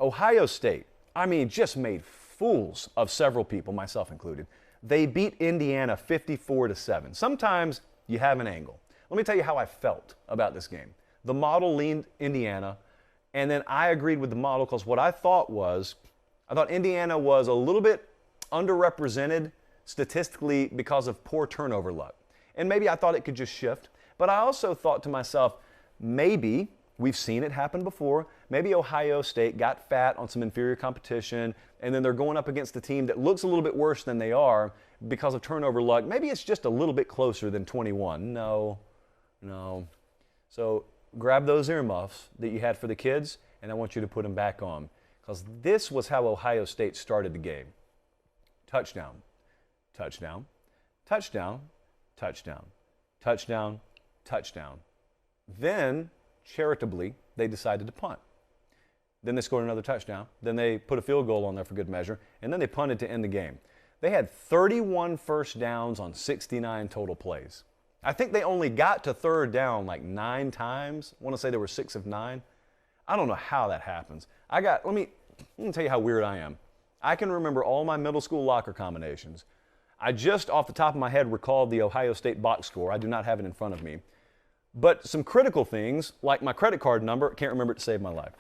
Ohio State, I mean, just made fools of several people, myself included. They beat Indiana 54-7. Sometimes you have an angle. Let me tell you how I felt about this game. The model leaned Indiana, and then I agreed with the model because what I thought Indiana was a little bit underrepresented statistically because of poor turnover luck. And maybe I thought it could just shift, but I also thought to myself, maybe, we've seen it happen before, maybe Ohio State got fat on some inferior competition, and then they're going up against a team that looks a little bit worse than they are because of turnover luck. Maybe it's just a little bit closer than 21. No. So grab those earmuffs that you had for the kids, and I want you to put them back on, because this was how Ohio State started the game. Touchdown, touchdown, touchdown, touchdown, touchdown, touchdown. Then, charitably, they decided to punt. Then they scored another touchdown. Then they put a field goal on there for good measure, and then they punted to end the game. They had 31 first downs on 69 total plays. I think they only got to third down like 9 times. I want to say there were 6 of 9. I don't know how that happens. Let me tell you how weird I am. I can remember all my middle school locker combinations. I just off the top of my head recalled the Ohio State box score. I do not have it in front of me. But some critical things, like my credit card number, can't remember it to save my life.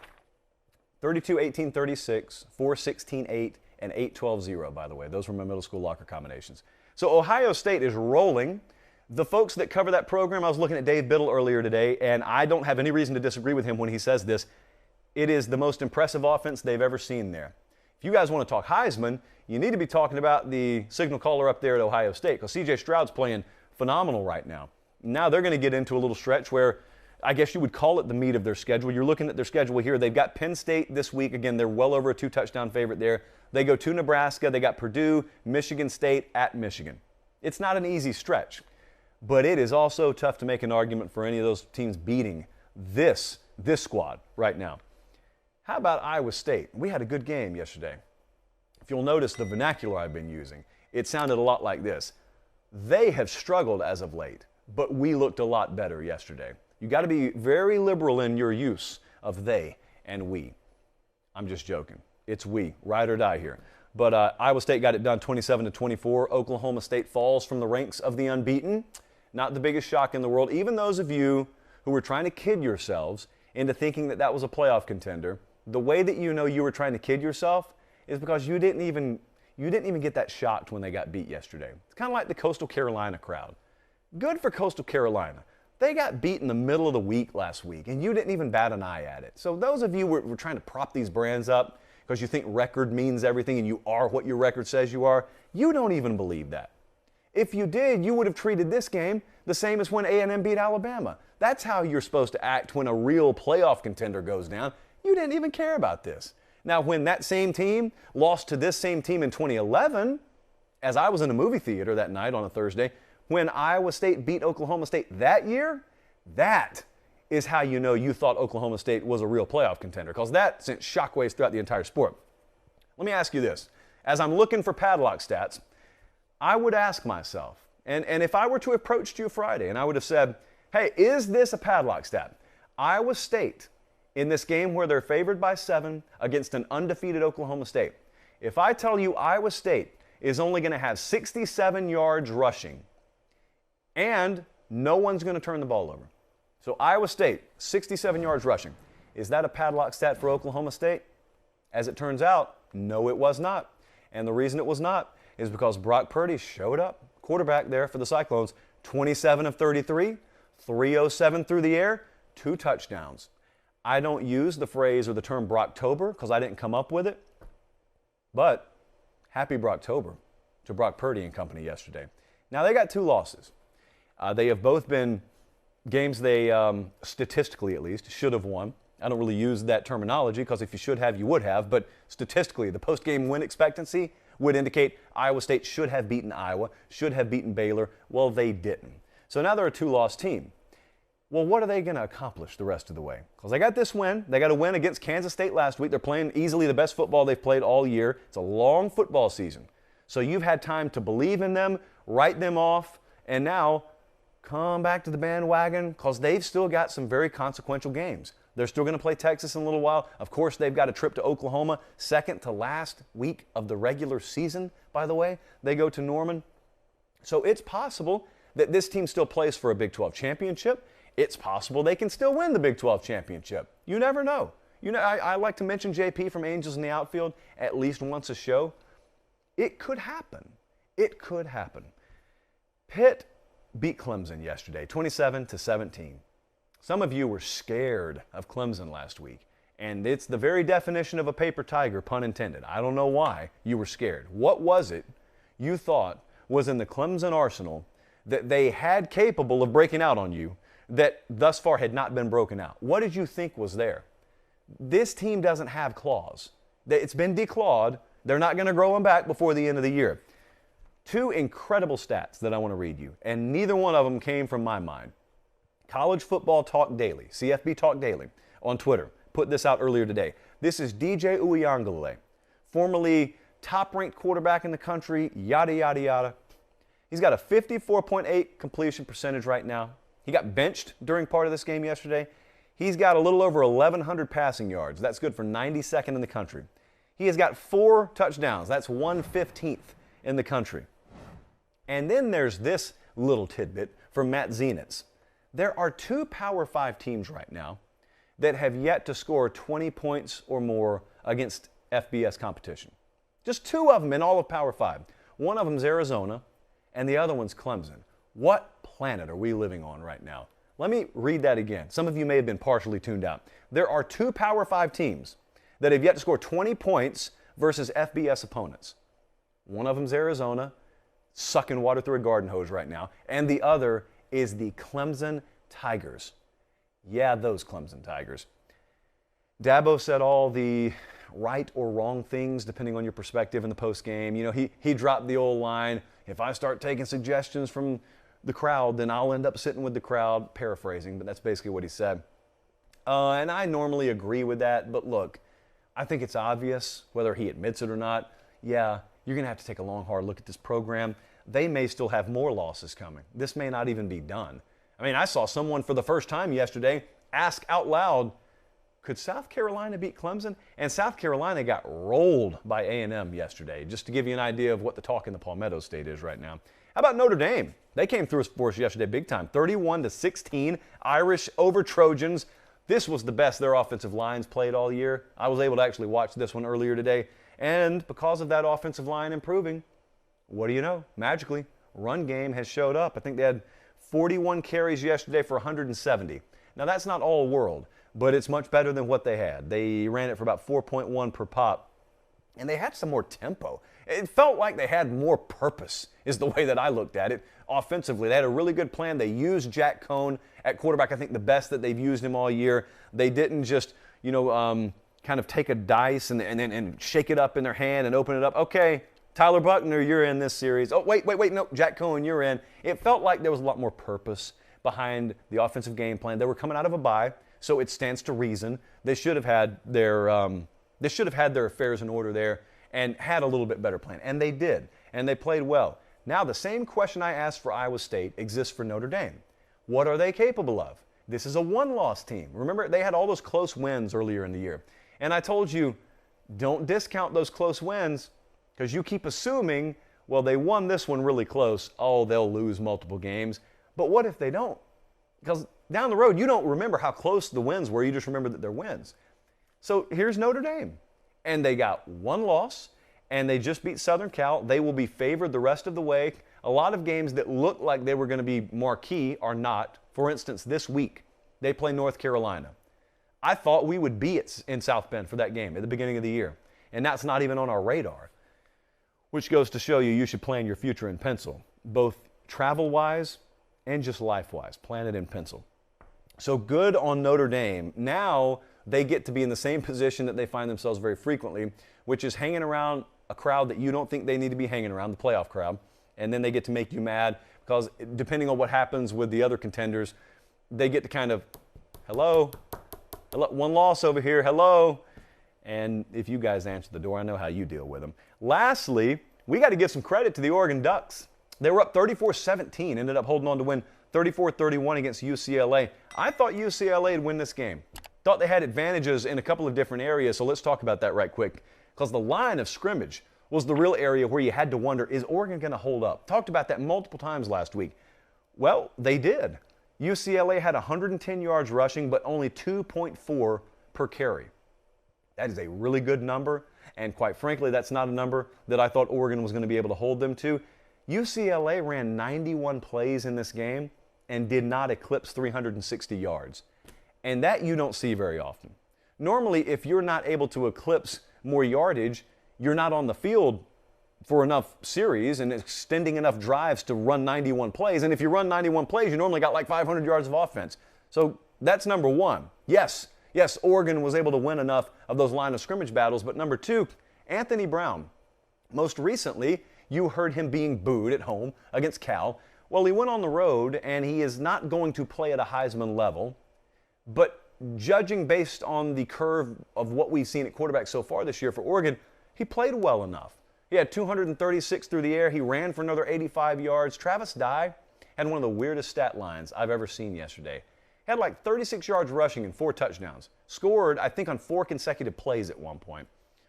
32, 18, 36, 4, 16, 8, and 8, 12, 0, by the way. Those were my middle school locker combinations. So Ohio State is rolling. The folks that cover that program, I was looking at Dave Biddle earlier today, and I don't have any reason to disagree with him when he says this. It is the most impressive offense they've ever seen there. If you guys want to talk Heisman, you need to be talking about the signal caller up there at Ohio State, because C.J. Stroud's playing phenomenal right now. Now they're going to get into a little stretch where I guess you would call it the meat of their schedule. You're looking at their schedule here. They've got Penn State this week. Again, they're well over a 2-touchdown favorite there. They go to Nebraska. They got Purdue, Michigan State, at Michigan. It's not an easy stretch, but it is also tough to make an argument for any of those teams beating this squad right now. How about Iowa State? We had a good game yesterday. If you'll notice the vernacular I've been using, it sounded a lot like this. They have struggled as of late, but we looked a lot better yesterday. You got to be very liberal in your use of they and we. I'm just joking. It's we, ride or die here. But Iowa State got it done 27-24. Oklahoma State falls from the ranks of the unbeaten. Not the biggest shock in the world. Even those of you who were trying to kid yourselves into thinking that was a playoff contender, the way that you know you were trying to kid yourself is because you didn't even get that shocked when they got beat yesterday. It's kind of like the Coastal Carolina crowd. Good for Coastal Carolina. They got beat in the middle of the week last week, and you didn't even bat an eye at it. So those of you who were trying to prop these brands up because you think record means everything and you are what your record says you are, you don't even believe that. If you did, you would have treated this game the same as when A&M beat Alabama. That's how you're supposed to act when a real playoff contender goes down. You didn't even care about this. Now, when that same team lost to this same team in 2011, as I was in a movie theater that night on a Thursday, when Iowa State beat Oklahoma State that year, that is how you know you thought Oklahoma State was a real playoff contender, because that sent shockwaves throughout the entire sport. Let me ask you this. As I'm looking for padlock stats, I would ask myself, and if I were to approach you Friday and I would have said, hey, is this a padlock stat? Iowa State, in this game where they're favored by 7 against an undefeated Oklahoma State, if I tell you Iowa State is only going to have 67 yards rushing and no one's going to turn the ball over. So Iowa State, 67 yards rushing. Is that a padlock stat for Oklahoma State? As it turns out, no, it was not. And the reason it was not is because Brock Purdy showed up, quarterback there for the Cyclones, 27 of 33, 307 through the air, 2 touchdowns. I don't use the phrase or the term Brocktober because I didn't come up with it, but happy Brocktober to Brock Purdy and company yesterday. Now, they got 2 losses. They have both been games they, statistically at least, should have won. I don't really use that terminology because if you should have, you would have. But statistically, the post-game win expectancy would indicate Iowa State should have beaten Iowa, should have beaten Baylor. Well, they didn't. So now they're a 2-loss team. Well, what are they going to accomplish the rest of the way? Because they got this win. They got a win against Kansas State last week. They're playing easily the best football they've played all year. It's a long football season. So you've had time to believe in them, write them off, and now come back to the bandwagon because they've still got some very consequential games. They're still going to play Texas in a little while. Of course, they've got a trip to Oklahoma, second to last week of the regular season, by the way. They go to Norman. So it's possible that this team still plays for a Big 12 championship. It's possible they can still win the Big 12 championship. You never know. I like to mention JP from Angels in the Outfield at least once a show. It could happen. It could happen. Pitt beat Clemson yesterday, 27-17. Some of you were scared of Clemson last week, and it's the very definition of a paper tiger, pun intended. I don't know why you were scared. What was it you thought was in the Clemson arsenal that they had capable of breaking out on you that thus far had not been broken out? What did you think was there? This team doesn't have claws. It's been declawed. They're not going to grow them back before the end of the year. Two incredible stats that I want to read you, and neither one of them came from my mind. College Football Talk Daily, CFB Talk Daily, on Twitter, put this out earlier today. This is DJ Uiagalelei, formerly top-ranked quarterback in the country, yada, yada, yada. He's got a 54.8 completion percentage right now. He got benched during part of this game yesterday. He's got a little over 1,100 passing yards. That's good for 92nd in the country. He has got 4 touchdowns. That's 1/15th in the country. And then there's this little tidbit from Matt Zenitz. There are 2 Power 5 teams right now that have yet to score 20 points or more against FBS competition. Just 2 of them in all of Power 5. One of them is Arizona, and the other one's Clemson. What planet are we living on right now? Let me read that again. Some of you may have been partially tuned out. There are 2 Power 5 teams that have yet to score 20 points versus FBS opponents. One of them's Arizona, sucking water through a garden hose right now, and the other is the Clemson Tigers. Yeah, those Clemson Tigers. Dabo said all the right or wrong things depending on your perspective in the postgame. You know, he dropped the old line, if I start taking suggestions from the crowd, then I'll end up sitting with the crowd, paraphrasing, but that's basically what he said. And I normally agree with that, but look, I think it's obvious, whether he admits it or not, yeah, you're going to have to take a long, hard look at this program. They may still have more losses coming. This may not even be done. I mean, I saw someone for the first time yesterday ask out loud, could South Carolina beat Clemson? And South Carolina got rolled by A&M yesterday, just to give you an idea of what the talk in the Palmetto State is right now. How about Notre Dame? They came through for us yesterday big time, 31-16, Irish over Trojans. This was the best their offensive lines played all year. I was able to actually watch this one earlier today. And because of that offensive line improving, what do you know? Magically, run game has showed up. I think they had 41 carries yesterday for 170. Now, that's not all world, but it's much better than what they had. They ran it for about 4.1 per pop, and they had some more tempo. It felt like they had more purpose, is the way that I looked at it. Offensively, they had a really good plan. They used Jack Cohn at quarterback, I think the best that they've used him all year. They didn't just, kind of take a dice and shake it up in their hand and open it up. Okay, Tyler Buckner, you're in this series. Oh, wait, no, Jack Cohn, you're in. It felt like there was a lot more purpose behind the offensive game plan. They were coming out of a bye, so it stands to reason they should have had their affairs in order there and had a little bit better plan. And they did, and they played well. Now, the same question I asked for Iowa State exists for Notre Dame. What are they capable of? This is a one-loss team. Remember, they had all those close wins earlier in the year. And I told you, don't discount those close wins because you keep assuming, well, they won this one really close. Oh, they'll lose multiple games. But what if they don't? Because down the road, you don't remember how close the wins were. You just remember that they're wins. So here's Notre Dame. And they got one loss, and they just beat Southern Cal. They will be favored the rest of the way. A lot of games that look like they were going to be marquee are not. For instance, this week, they play North Carolina. I thought we would be in South Bend for that game at the beginning of the year. And that's not even on our radar, which goes to show you should plan your future in pencil, both travel-wise and just life-wise. Plan it in pencil. So good on Notre Dame. Now they get to be in the same position that they find themselves very frequently, which is hanging around a crowd that you don't think they need to be hanging around, the playoff crowd, and then they get to make you mad because depending on what happens with the other contenders, they get to kind of, hello, one loss over here, hello. And if you guys answer the door, I know how you deal with them. Lastly, we got to give some credit to the Oregon Ducks. They were up 34-17, ended up holding on to win 34-31 against UCLA. I thought UCLA would win this game. Thought they had advantages in a couple of different areas, so let's talk about that right quick. Because the line of scrimmage was the real area where you had to wonder, is Oregon going to hold up? Talked about that multiple times last week. Well, they did. UCLA had 110 yards rushing, but only 2.4 per carry. That is a really good number, and quite frankly, that's not a number that I thought Oregon was going to be able to hold them to. UCLA ran 91 plays in this game and did not eclipse 360 yards. And that you don't see very often. Normally, if you're not able to eclipse more yardage, you're not on the field for enough series and extending enough drives to run 91 plays. And if you run 91 plays, you normally got like 500 yards of offense. So that's number one. Yes, Oregon was able to win enough of those line of scrimmage battles. But number two, Anthony Brown. Most recently, you heard him being booed at home against Cal. Well, he went on the road, and he is not going to play at a Heisman level. But judging based on the curve of what we've seen at quarterback so far this year for Oregon, he played well enough. He had 236 through the air. He ran for another 85 yards. Travis Dye had one of the weirdest stat lines I've ever seen yesterday. He had like 36 yards rushing and 4 touchdowns. Scored, I think, on 4 consecutive plays at one point,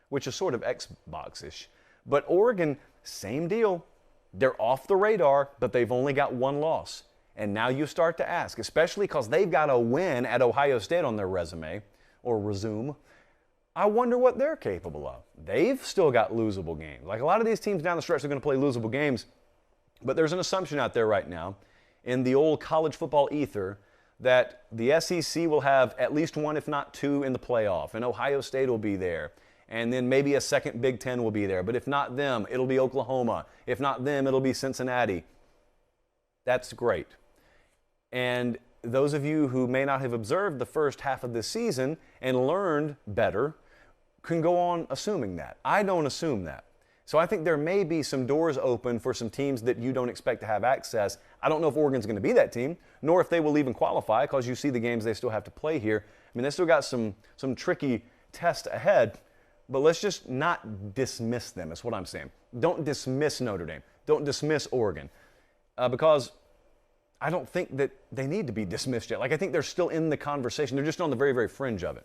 which is sort of Xbox-ish. But Oregon, same deal. They're off the radar, but they've only got 1 loss. And now you start to ask, especially because they've got a win at Ohio State on their resume, or resume. I wonder what they're capable of. They've still got losable games. Like a lot of these teams down the stretch are going to play losable games, but there's an assumption out there right now in the old college football ether that the SEC will have at least 1, if not 2, in the playoff, and Ohio State will be there. And then maybe a second Big Ten will be there. But if not them, it'll be Oklahoma. If not them, it'll be Cincinnati. That's great. And those of you who may not have observed the first half of this season and learned better can go on assuming that. I don't assume that. So I think there may be some doors open for some teams that you don't expect to have access. I don't know if Oregon's going to be that team, nor if they will even qualify, because you see the games they still have to play here. I mean, they still got some tricky tests ahead, but let's just not dismiss them, is what I'm saying. Don't dismiss Notre Dame. Don't dismiss Oregon, because I don't think that they need to be dismissed yet. Like, I think they're still in the conversation. They're just on the very, very fringe of it.